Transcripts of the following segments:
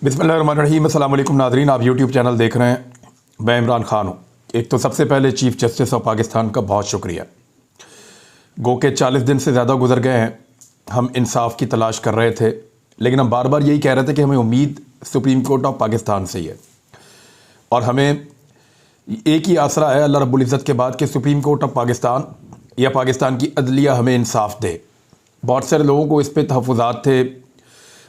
बिस्मिल्लाहिर्रहमानिर्रहीम। अस्सलाम वालेकुम नाज़रीन, आप यूट्यूब चैनल देख रहे हैं। मैं इमरान ख़ान हूँ। एक तो सबसे पहले चीफ़ जस्टिस ऑफ पाकिस्तान का बहुत शुक्रिया। गो के 40 दिन से ज़्यादा गुजर गए हैं, हम इंसाफ की तलाश कर रहे थे, लेकिन हम बार बार यही कह रहे थे कि हमें उम्मीद सुप्रीम कोर्ट ऑफ पाकिस्तान से ही है और हमें एक ही आसरा है अल्लाह रब्बुल इज़्ज़त के बाद कि सुप्रीम कोर्ट ऑफ पाकिस्तान या पाकिस्तान की अदलिया हमें इंसाफ दे। बहुत सारे लोगों को इस पर तहफ़्फ़ुज़ात थे,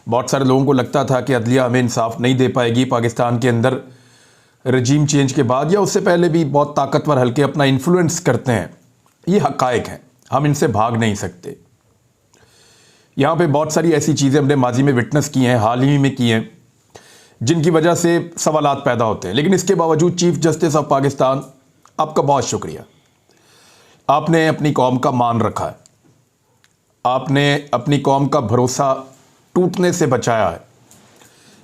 बहुत सारे लोगों को लगता था कि अदलिया हमें इंसाफ नहीं दे पाएगी। पाकिस्तान के अंदर रजीम चेंज के बाद या उससे पहले भी बहुत ताकतवर हल्के अपना इन्फ्लुएंस करते हैं, ये हक़ाइक़ हैं, हम इनसे भाग नहीं सकते। यहाँ पे बहुत सारी ऐसी चीज़ें हमने माजी में विटनेस की हैं, हाल ही में की हैं, जिनकी वजह से सवालात पैदा होते हैं। लेकिन इसके बावजूद चीफ़ जस्टिस ऑफ पाकिस्तान, आपका बहुत शुक्रिया। आपने अपनी कौम का मान रखा है, आपने अपनी कौम का भरोसा टूटने से बचाया है।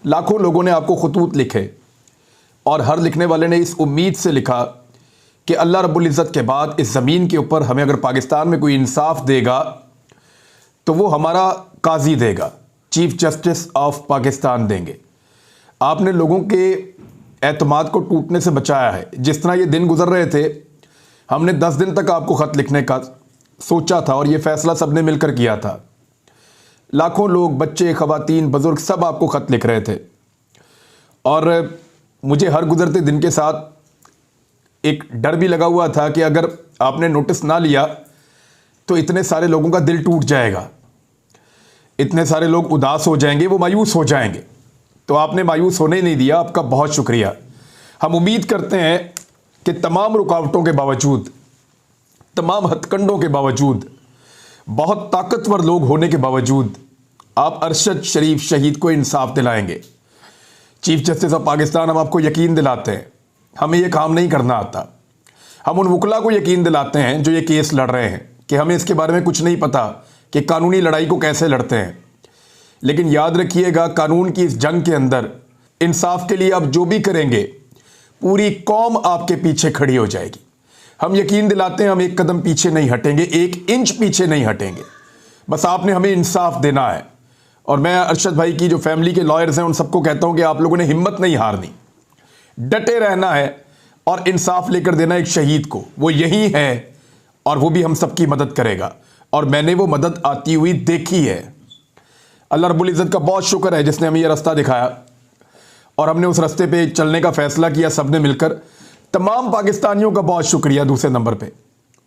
लाखों लोगों ने आपको खतूत लिखे और हर लिखने वाले ने इस उम्मीद से लिखा कि अल्लाह रब्बुल इज़्ज़त के बाद इस ज़मीन के ऊपर हमें अगर पाकिस्तान में कोई इंसाफ देगा तो वो हमारा काजी देगा, चीफ़ जस्टिस ऑफ पाकिस्तान देंगे। आपने लोगों के एतमाद को टूटने से बचाया है। जिस तरह ये दिन गुजर रहे थे, हमने 10 दिन तक आपको ख़त लिखने का सोचा था और ये फ़ैसला सबने मिलकर किया था। लाखों लोग, बच्चे, ख़वातीन, बुज़ुर्ग सब आपको ख़त लिख रहे थे और मुझे हर गुज़रते दिन के साथ एक डर भी लगा हुआ था कि अगर आपने नोटिस ना लिया तो इतने सारे लोगों का दिल टूट जाएगा, इतने सारे लोग उदास हो जाएंगे, वो मायूस हो जाएंगे। तो आपने मायूस होने नहीं दिया, आपका बहुत शुक्रिया। हम उम्मीद करते हैं कि तमाम रुकावटों के बावजूद, तमाम हथकंडों के बावजूद, बहुत ताकतवर लोग होने के बावजूद आप अरशद शरीफ शहीद को इंसाफ दिलाएंगे। चीफ जस्टिस ऑफ पाकिस्तान, हम आपको यकीन दिलाते हैं, हमें ये काम नहीं करना आता। हम उन वकला को यकीन दिलाते हैं जो ये केस लड़ रहे हैं कि हमें इसके बारे में कुछ नहीं पता कि कानूनी लड़ाई को कैसे लड़ते हैं। लेकिन याद रखिएगा, कानून की इस जंग के अंदर इंसाफ के लिए आप जो भी करेंगे, पूरी कौम आपके पीछे खड़ी हो जाएगी। हम यकीन दिलाते हैं, हम एक कदम पीछे नहीं हटेंगे, 1 इंच पीछे नहीं हटेंगे। बस आपने हमें इंसाफ देना है। और मैं अरशद भाई की जो फैमिली के लॉयर्स हैं उन सबको कहता हूं कि आप लोगों ने हिम्मत नहीं हारनी, डटे रहना है और इंसाफ लेकर देना एक शहीद को। वो यही है और वो भी हम सबकी मदद करेगा और मैंने वो मदद आती हुई देखी है। अल्लाह रब्बुल इज़्ज़त का बहुत शुक्र है जिसने हमें ये रास्ता दिखाया और हमने उस रास्ते पे चलने का फैसला किया सबने मिलकर। तमाम पाकिस्तानियों का बहुत शुक्रिया। दूसरे नंबर पे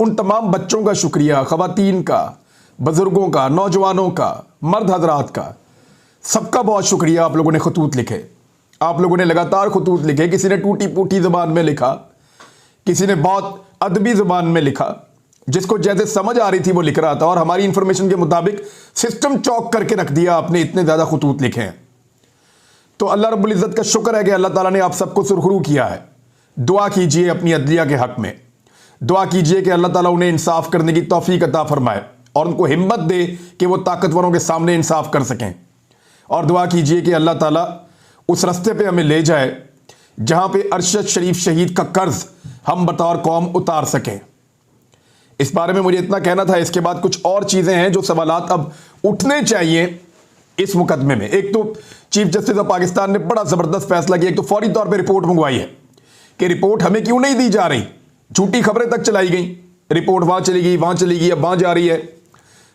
उन तमाम बच्चों का शुक्रिया, ख़वातीन का, बुज़ुर्गों का, नौजवानों का, मर्द हजरात का, सबका बहुत शुक्रिया। आप लोगों ने खतूत लिखे, आप लोगों ने लगातार खतूत लिखे। किसी ने टूटी फूटी ज़बान में लिखा, किसी ने बहुत अदबी ज़बान में लिखा, जिसको जैसे समझ आ रही थी वो लिख रहा था और हमारी इंफॉर्मेशन के मुताबिक सिस्टम चौक करके रख दिया आपने। इतने ज़्यादा खतूत लिखे हैं तो अल्लाह रब्बुल इज़्ज़त का शुक्र है कि अल्लाह ताला ने आप सबको सुरखरू किया है। दुआ कीजिए अपनी अदलिया के हक़ में, दुआ कीजिए कि अल्लाह ताला उन्हें इंसाफ करने की तौफीक अता फरमाए और उनको हिम्मत दे कि वो ताकतवरों के सामने इंसाफ कर सकें। और दुआ कीजिए कि अल्लाह ताला उस रास्ते पे हमें ले जाए जहां पे अरशद शरीफ शहीद का कर्ज हम बतौर कौम उतार सकें। इस बारे में मुझे इतना कहना था। इसके बाद कुछ और चीज़ें हैं जो सवालात अब उठने चाहिए इस मुकदमे में। एक तो चीफ जस्टिस ऑफ पाकिस्तान ने बड़ा ज़बरदस्त फैसला किया। एक तो फौरी तौर पर रिपोर्ट मंगवाई है कि रिपोर्ट हमें क्यों नहीं दी जा रही। झूठी खबरें तक चलाई गई, रिपोर्ट वहां चली गई, वहां चली गई, अब वहां जा रही है,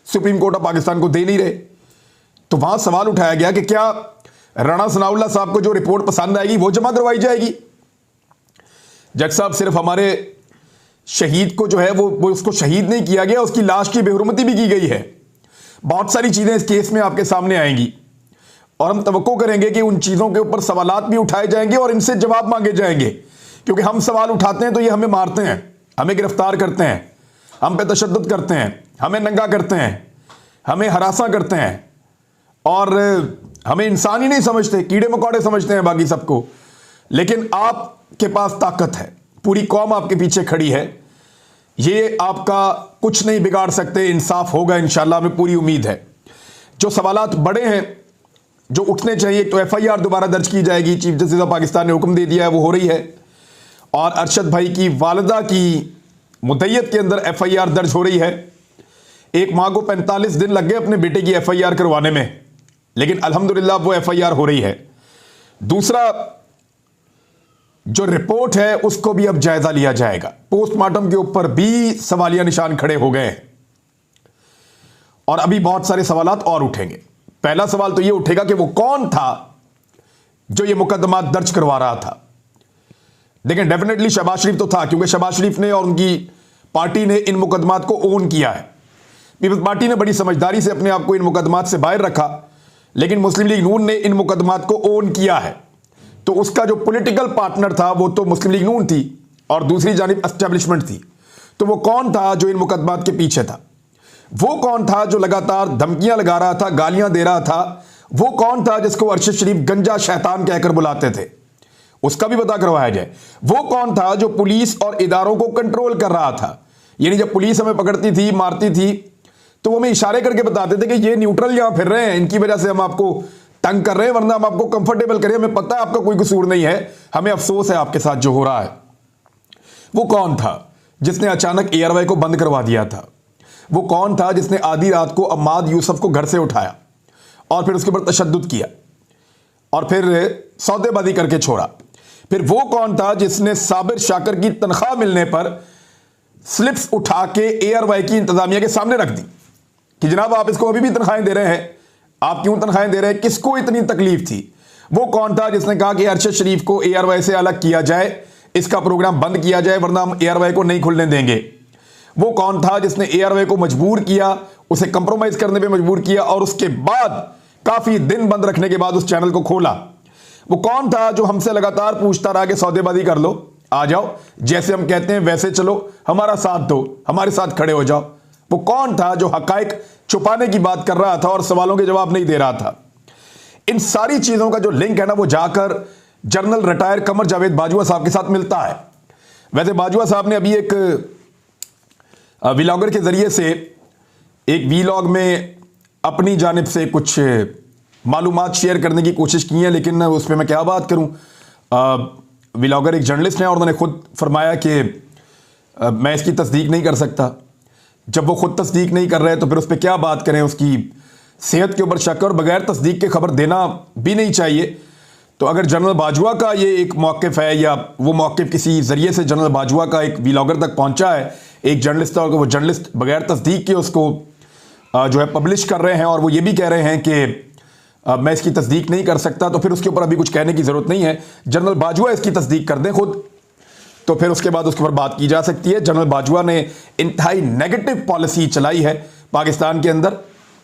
सुप्रीम कोर्ट ऑफ पाकिस्तान को दे नहीं रहे। तो वहां सवाल उठाया गया कि क्या राणा सनाउल्लाह साहब को जो रिपोर्ट पसंद आएगी वो जमा करवाई जाएगी। जज साहब, सिर्फ हमारे शहीद को जो है वो उसको शहीद नहीं किया गया, उसकी लाश की बेहुरमती भी की गई है। बहुत सारी चीजें इस केस में आपके सामने आएंगी और हम तवक्को करेंगे कि उन चीजों के ऊपर सवालात भी उठाए जाएंगे और इनसे जवाब मांगे जाएंगे। क्योंकि हम सवाल उठाते हैं तो ये हमें मारते हैं, हमें गिरफ्तार करते हैं, हम पे तशद्दुद करते हैं, हमें नंगा करते हैं, हमें हरासा करते हैं और हमें इंसान ही नहीं समझते, कीड़े मकोड़े समझते हैं बाकी सबको। लेकिन आपके पास ताकत है, पूरी कौम आपके पीछे खड़ी है, ये आपका कुछ नहीं बिगाड़ सकते। इंसाफ होगा इंशाल्लाह, हमें पूरी उम्मीद है। जो सवालात बड़े हैं जो उठने चाहिए, तो FIR दोबारा दर्ज की जाएगी। चीफ जस्टिस ऑफ पाकिस्तान ने हुक्म दे दिया है, वो हो रही है। और अरशद भाई की वालिदा की मुद्दत के अंदर FIR दर्ज हो रही है। एक माँ को 45 दिन लग गए अपने बेटे की FIR करवाने में, लेकिन अल्हम्दुलिल्लाह वो FIR हो रही है। दूसरा, जो रिपोर्ट है उसको भी अब जायजा लिया जाएगा। पोस्टमार्टम के ऊपर भी सवालिया निशान खड़े हो गए हैं और अभी बहुत सारे सवालात और उठेंगे। पहला सवाल तो यह उठेगा कि वो कौन था जो ये मुकदमा दर्ज करवा रहा था। देखें, डेफिनेटली शहबाज शरीफ तो था, क्योंकि शहबाज शरीफ ने और उनकी पार्टी ने इन मुकदमात को ओन किया है। पीपल्स पार्टी ने बड़ी समझदारी से अपने आप को इन मुकदमात से बाहर रखा, लेकिन मुस्लिम लीग नून ने इन मुकदमात को ओन किया है। तो उसका जो पॉलिटिकल पार्टनर था वो तो मुस्लिम लीग नून थी और दूसरी जानिब एस्टेब्लिशमेंट थी। तो वो कौन था जो इन मुकदमात के पीछे था? वो कौन था जो लगातार धमकियां लगा रहा था, गालियां दे रहा था? वो कौन था जिसको अरशद शरीफ गंजा शैतान कहकर बुलाते थे? उसका भी पता करवाया जाए। वो कौन था जो पुलिस और इदारों को कंट्रोल कर रहा था? यानी जब पुलिस हमें पकड़ती थी, मारती थी, तो वो हमें इशारे करके बताते थे कि ये न्यूट्रल यहां फिर रहे हैं, इनकी वजह से हम आपको तंग कर रहे हैं, वरना हम आपको कंफर्टेबल करें, हमें पता है आपका कोई कसूर नहीं है, हमें अफसोस है आपके साथ जो हो रहा है। वो कौन था जिसने अचानक एयरवे को बंद करवा दिया था? वो कौन था जिसने आधी रात को अम्माद यूसुफ को घर से उठाया और फिर उसके ऊपर तशद्दुद किया और फिर सौदेबाजी करके छोड़ा? फिर वो कौन था जिसने साबिर शाकर की तनख्वाह मिलने पर स्लिप्स उठा के एयरवाई की इंतजामिया के सामने रख दी कि जनाब आप इसको अभी भी तनख्वाहें दे रहे हैं, आप क्यों तनख्वाहें दे रहे हैं, किसको इतनी तकलीफ थी? वो कौन था जिसने कहा कि अरशद शरीफ को एयरवाई से अलग किया जाए, इसका प्रोग्राम बंद किया जाए, वरना हम एयरवाई को नहीं खुलने देंगे? वो कौन था जिसने एयरवे को मजबूर किया, उसे कंप्रोमाइज करने पे मजबूर किया और उसके बाद काफी दिन बंद रखने के बाद उस चैनल को खोला? वो कौन था जो हमसे लगातार पूछता रहा कि सौदेबाजी कर लो, आ जाओ, जैसे हम कहते हैं वैसे चलो, हमारा साथ दो, हमारे साथ खड़े हो जाओ? वो कौन था जो हकाइक छुपाने की बात कर रहा था और सवालों के जवाब नहीं दे रहा था? इन सारी चीजों का जो लिंक है ना, वो जाकर जनरल रिटायर कमर जावेद बाजवा साहब के साथ मिलता है। वैसे बाजवा साहब ने अभी एक व्लॉगर के जरिए से एक वीलॉग में अपनी जानिब से कुछ मालूमात शेयर करने की कोशिश की है, लेकिन उस पर मैं क्या बात करूं। व्लॉगर एक जर्नलिस्ट हैं और उन्होंने खुद फरमाया कि मैं इसकी तस्दीक नहीं कर सकता। जब वो खुद तस्दीक नहीं कर रहे तो फिर उस पर क्या बात करें? उसकी सेहत के ऊपर शक और बगैर तस्दीक के खबर देना भी नहीं चाहिए। तो अगर जनरल बाजवा का ये एक मौक़िफ़ है या वो मौक़िफ़ किसी ज़रिए से जनरल बाजवा का एक व्लॉगर तक पहुंचा है, एक जर्नलिस्ट था और वो जर्नलिस्ट बगैर तस्दीक के उसको जो है पब्लिश कर रहे हैं और वो ये भी कह रहे हैं कि मैं इसकी तस्दीक नहीं कर सकता, तो फिर उसके ऊपर अभी कुछ कहने की ज़रूरत नहीं है। जनरल बाजवा इसकी तस्दीक कर दें खुद, तो फिर उसके बाद उसके ऊपर बात की जा सकती है। जनरल बाजवा ने इंतहाई नेगेटिव पॉलिसी चलाई है पाकिस्तान के अंदर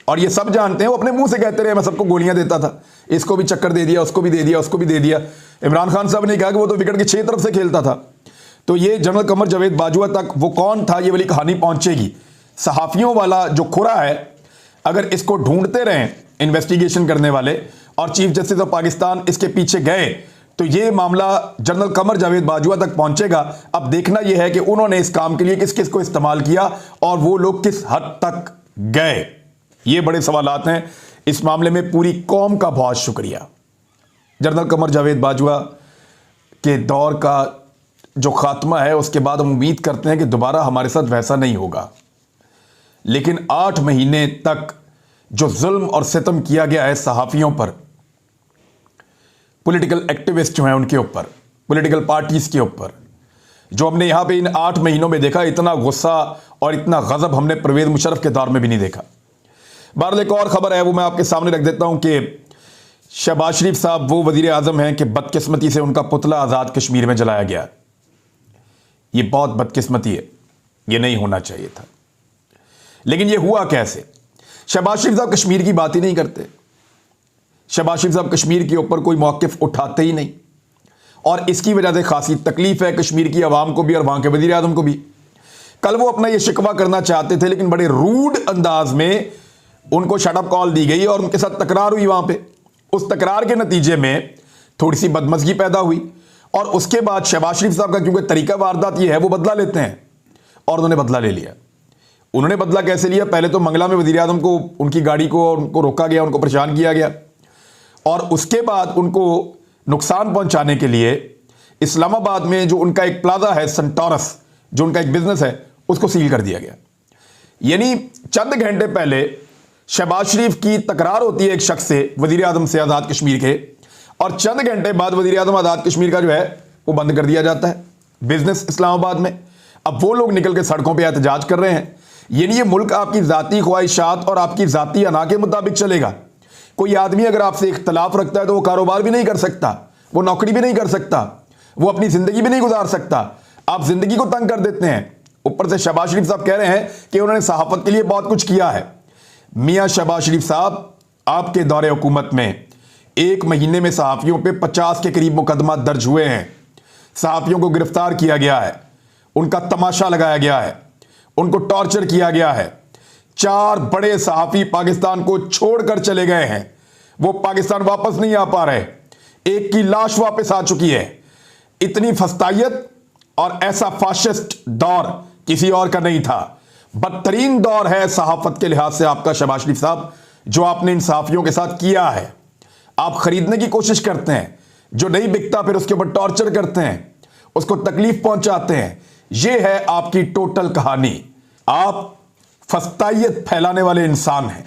और ये सब जानते हैं। वो अपने मुंह से कहते रहे मैं सबको गोलियां देता था, इसको भी चक्कर दे दिया, उसको भी दे दिया, उसको भी दे दिया। इमरान खान साहब ने कहा कि वो तो विकेट की 6 तरफ से खेलता था। तो ये जनरल कमर जावेद बाजवा तक वो कौन था, ये वाली कहानी पहुंचेगी। सहाफ़ियों वाला जो खुरा है, अगर इसको ढूंढते रहें इन्वेस्टिगेशन करने वाले और चीफ जस्टिस ऑफ पाकिस्तान इसके पीछे गए, तो ये मामला जनरल कमर जावेद बाजवा तक पहुंचेगा। अब देखना यह है कि उन्होंने इस काम के लिए किस किस को इस्तेमाल किया और वो लोग किस हद तक गए। ये बड़े सवालात हैं। इस मामले में पूरी कौम का बहुत शुक्रिया। जनरल कमर जावेद बाजवा के दौर का जो खात्मा है, उसके बाद हम उम्मीद करते हैं कि दोबारा हमारे साथ वैसा नहीं होगा। लेकिन 8 महीने तक जो जुल्म और सितम किया गया है सहाफ़ियों पर, पॉलिटिकल एक्टिविस्ट जो हैं उनके ऊपर, पॉलिटिकल पार्टीज के ऊपर, जो हमने यहां पे इन 8 महीनों में देखा, इतना गुस्सा और इतना गजब हमने परवेज़ मुशर्रफ के दौर में भी नहीं देखा। बहरहाल एक और खबर है, वो मैं आपके सामने रख देता हूं कि शहबाज शरीफ साहब वो वजीर आज़म हैं कि बदकिस्मती से उनका पुतला आज़ाद कश्मीर में जलाया गया। ये बहुत बदकिस्मती है, ये नहीं होना चाहिए था। लेकिन ये हुआ कैसे? शहबाज शरीफ साहब कश्मीर की बात ही नहीं करते। शहबाज शरीफ साहब कश्मीर के ऊपर कोई मौक़िफ़ उठाते ही नहीं और इसकी वजह से खासी तकलीफ है कश्मीर की आवाम को भी और वहां के वजीर आज़म को भी। कल वो अपना ये शिकवा करना चाहते थे, लेकिन बड़े रूड अंदाज में उनको शटअप कॉल दी गई और उनके साथ तकरार हुई वहां पे। उस तकरार के नतीजे में थोड़ी सी बदमज़गी पैदा हुई और उसके बाद शहबाज शरीफ साहब का क्योंकि तरीका वारदात ये है, वो बदला लेते हैं और उन्होंने बदला ले लिया। उन्होंने बदला कैसे लिया? पहले तो मंगला में वज़ीर आज़म को, उनकी गाड़ी को उनको रोका गया, उनको परेशान किया गया और उसके बाद उनको नुकसान पहुंचाने के लिए इस्लामाबाद में जो उनका एक प्लाजा है सेंटोरस, जो उनका एक बिजनेस है, उसको सील कर दिया गया। यानी चंद घंटे पहले शहबाज शरीफ की तकरार होती है एक शख्स से, वज़ीर आज़म से आज़ाद कश्मीर के, और चंद घंटे बाद वजीर आजम आज़ाद कश्मीर का जो है वो बंद कर दिया जाता है बिजनेस इस्लामाबाद में। अब वो लोग निकल के सड़कों पर एहतजाज कर रहे हैं। यानी ये मुल्क आपकी ज़ाती ख्वाहिशात और आपकी ज़ाती अना के मुताबिक चलेगा। कोई आदमी अगर आपसे इख्तलाफ रखता है तो वो कारोबार भी नहीं कर सकता, वो नौकरी भी नहीं कर सकता, वो अपनी ज़िंदगी भी नहीं गुजार सकता। आप ज़िंदगी को तंग कर देते हैं। ऊपर से शहबाज शरीफ साहब कह रहे हैं कि उन्होंने सहाफ़त के लिए बहुत कुछ किया है। मियाँ शहबाज शरीफ साहब, आपके दौरे हुकूमत में 1 महीने में सहाफ़ियों पे 50 के करीब मुकदमा दर्ज हुए हैं। सहाफ़ियों को गिरफ्तार किया गया है, उनका तमाशा लगाया गया है, उनको टॉर्चर किया गया है। 4 बड़े सहाफ़ी पाकिस्तान को छोड़कर चले गए हैं, वो पाकिस्तान वापस नहीं आ पा रहे। एक की लाश वापस आ चुकी है। इतनी फस्तायत और ऐसा फाशिस्ट दौर किसी और का नहीं था। बदतरीन दौर है सहाफ़त के लिहाज से आपका शहबाज शरीफ साहब, जो आपने इन सहाफ़ियों के साथ किया है। आप खरीदने की कोशिश करते हैं, जो नहीं बिकता फिर उसके ऊपर टॉर्चर करते हैं, उसको तकलीफ पहुंचाते हैं। यह है आपकी टोटल कहानी। आप फस्तायत फैलाने वाले इंसान हैं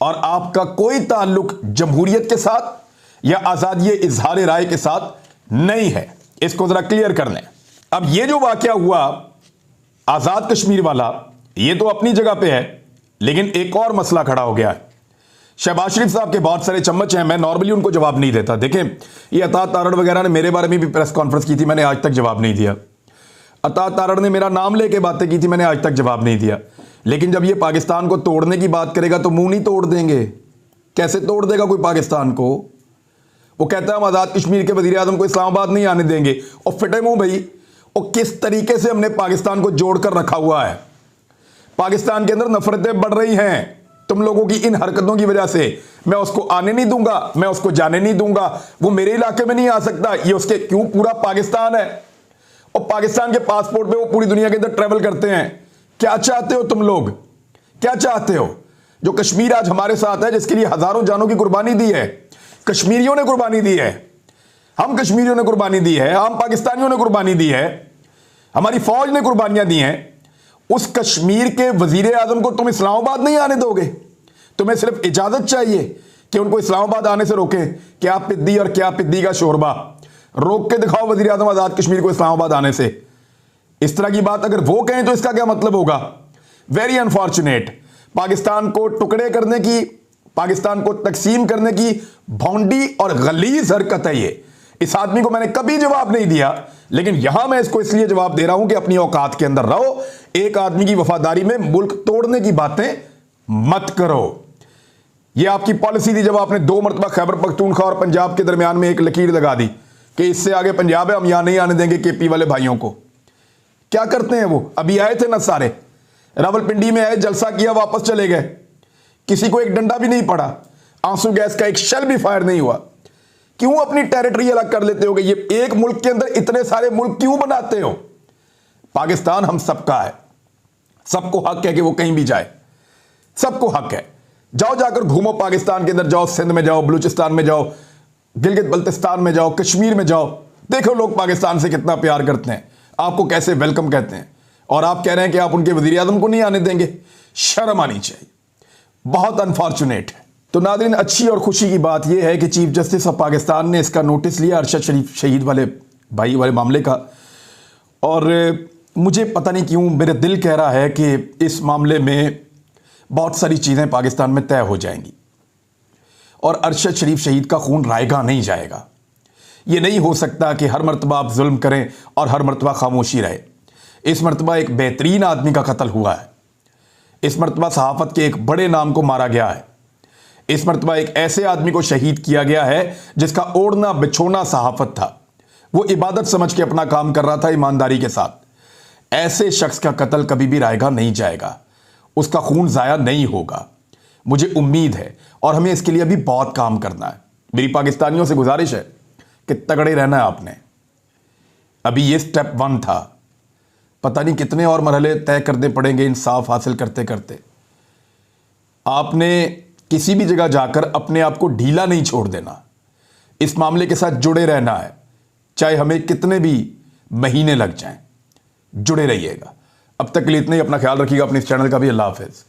और आपका कोई ताल्लुक जमहूरियत के साथ या आज़ादी इजहार राय के साथ नहीं है। इसको जरा क्लियर कर लें। अब ये जो वाकया हुआ आज़ाद कश्मीर वाला, ये तो अपनी जगह पे है, लेकिन एक और मसला खड़ा हो गया है। शहबाज शरीफ साहब के बहुत सारे चम्मच हैं, मैं नॉर्मली उनको जवाब नहीं देता। देखें, ये अता तारड़ वगैरह ने मेरे बारे में भी प्रेस कॉन्फ्रेंस की थी, मैंने आज तक जवाब नहीं दिया। अता तारड़ ने मेरा नाम लेके बातें की थी, मैंने आज तक जवाब नहीं दिया। लेकिन जब ये पाकिस्तान को तोड़ने की बात करेगा तो मुंह नहीं तोड़ देंगे। कैसे तोड़ देगा कोई पाकिस्तान को? वो कहता है हम आज़ाद कश्मीर के वजीर आजम को इस्लामाबाद नहीं आने देंगे। और फिटे मुंह भाई, और किस तरीके से हमने पाकिस्तान को जोड़कर रखा हुआ है। पाकिस्तान के अंदर नफरतें बढ़ रही हैं तुम लोगों की इन हरकतों की वजह से। मैं उसको आने नहीं दूंगा, मैं उसको जाने नहीं दूंगा, वो मेरे इलाके में नहीं आ सकता। ये उसके क्यों, पूरा पाकिस्तान है और पाकिस्तान के पासपोर्ट पे वो पूरी दुनिया के अंदर ट्रेवल करते हैं। क्या चाहते हो तुम लोग, क्या चाहते हो? जो कश्मीर आज हमारे साथ है, जिसके लिए हजारों जानों की कुर्बानी दी है, कश्मीरियों ने कुर्बानी दी है, हम कश्मीरियों ने कुर्बानी दी है, हम पाकिस्तानियों ने कुर्बानी दी है, हमारी फौज ने कुर्बानियां दी हैं। उस कश्मीर के वजीर आजम को तुम इस्लामाबाद नहीं आने दोगे? तुम्हें सिर्फ इजाजत चाहिए कि उनको इस्लामाबाद आने से रोकें। क्या पिद्दी और क्या पिद्दी का शोरबा, रोक के दिखाओ वजीर आजम आजाद कश्मीर को इस्लामाबाद आने से। इस तरह की बात अगर वो कहें तो इसका क्या मतलब होगा? Very unfortunate. पाकिस्तान को टुकड़े करने की, पाकिस्तान को तकसीम करने की भौंडी और गलीज हरकत है ये। इस आदमी को मैंने कभी जवाब नहीं दिया, लेकिन यहां मैं इसको इसलिए जवाब दे रहा हूं कि अपनी औकात के अंदर रहो। एक आदमी की वफादारी में मुल्क तोड़ने की बातें मत करो। यह आपकी पॉलिसी थी जब आपने 2 मरतबा खैबर पख्तूनख्वा और पंजाब के दरमियान में एक लकीर लगा दी कि इससे आगे पंजाब है, हम यहां नहीं आने देंगे केपी वाले भाइयों को। क्या करते हैं वो? अभी आए थे ना सारे, रावलपिंडी में आए, जलसा किया, वापस चले गए। किसी को एक डंडा भी नहीं पड़ा, आंसू गैस का एक शेल भी फायर नहीं हुआ। क्यों अपनी टेरिटरी अलग कर लेते हो? ये एक मुल्क के अंदर इतने सारे मुल्क क्यों बनाते हो? पाकिस्तान हम सबका है, सबको हक है कि वो कहीं भी जाए, सबको हक है। जाओ, जाकर घूमो पाकिस्तान के अंदर, जाओ सिंध में जाओ, बलूचिस्तान में जाओ, गिलगित बल्तिस्तान में जाओ, कश्मीर में जाओ, देखो लोग पाकिस्तान से कितना प्यार करते हैं, आपको कैसे वेलकम कहते हैं। और आप कह रहे हैं कि आप उनके वजीर आजम को नहीं आने देंगे। शर्म आनी चाहिए, बहुत अनफॉर्चुनेट है। तो नाज़रीन, अच्छी और खुशी की बात यह है कि चीफ जस्टिस ऑफ पाकिस्तान ने इसका नोटिस लिया अरशद शरीफ शहीद वाले भाई वाले मामले का। और मुझे पता नहीं क्यों मेरा दिल कह रहा है कि इस मामले में बहुत सारी चीज़ें पाकिस्तान में तय हो जाएंगी और अरशद शरीफ शहीद का खून रायगा नहीं जाएगा। ये नहीं हो सकता कि हर मरतबा आप जुल्म करें और हर मरतबा खामोशी रहे। इस मरतबा एक बेहतरीन आदमी का कत्ल हुआ है। इस मरतबा सहाफ़त के एक बड़े नाम को मारा गया है। इस मरतबा एक ऐसे आदमी को शहीद किया गया है जिसका ओढ़ना बिछोना सहाफ़त था। वो इबादत समझ के अपना काम कर रहा था ईमानदारी के साथ। ऐसे शख्स का कत्ल कभी भी रायगा नहीं जाएगा, उसका खून ज़ाया नहीं होगा। मुझे उम्मीद है और हमें इसके लिए अभी बहुत काम करना है। मेरी पाकिस्तानियों से गुजारिश है कि तगड़े रहना है आपने। अभी ये स्टेप 1 था, पता नहीं कितने और मरहले तय करने पड़ेंगे इंसाफ हासिल करते करते। आपने किसी भी जगह जाकर अपने आप को ढीला नहीं छोड़ देना, इस मामले के साथ जुड़े रहना है, चाहे हमें कितने भी महीने लग जाएं। जुड़े रहिएगा। अब तक के लिए इतना ही। अपना ख्याल रखिएगा, अपने इस चैनल का भी। अल्लाह हाफिज़।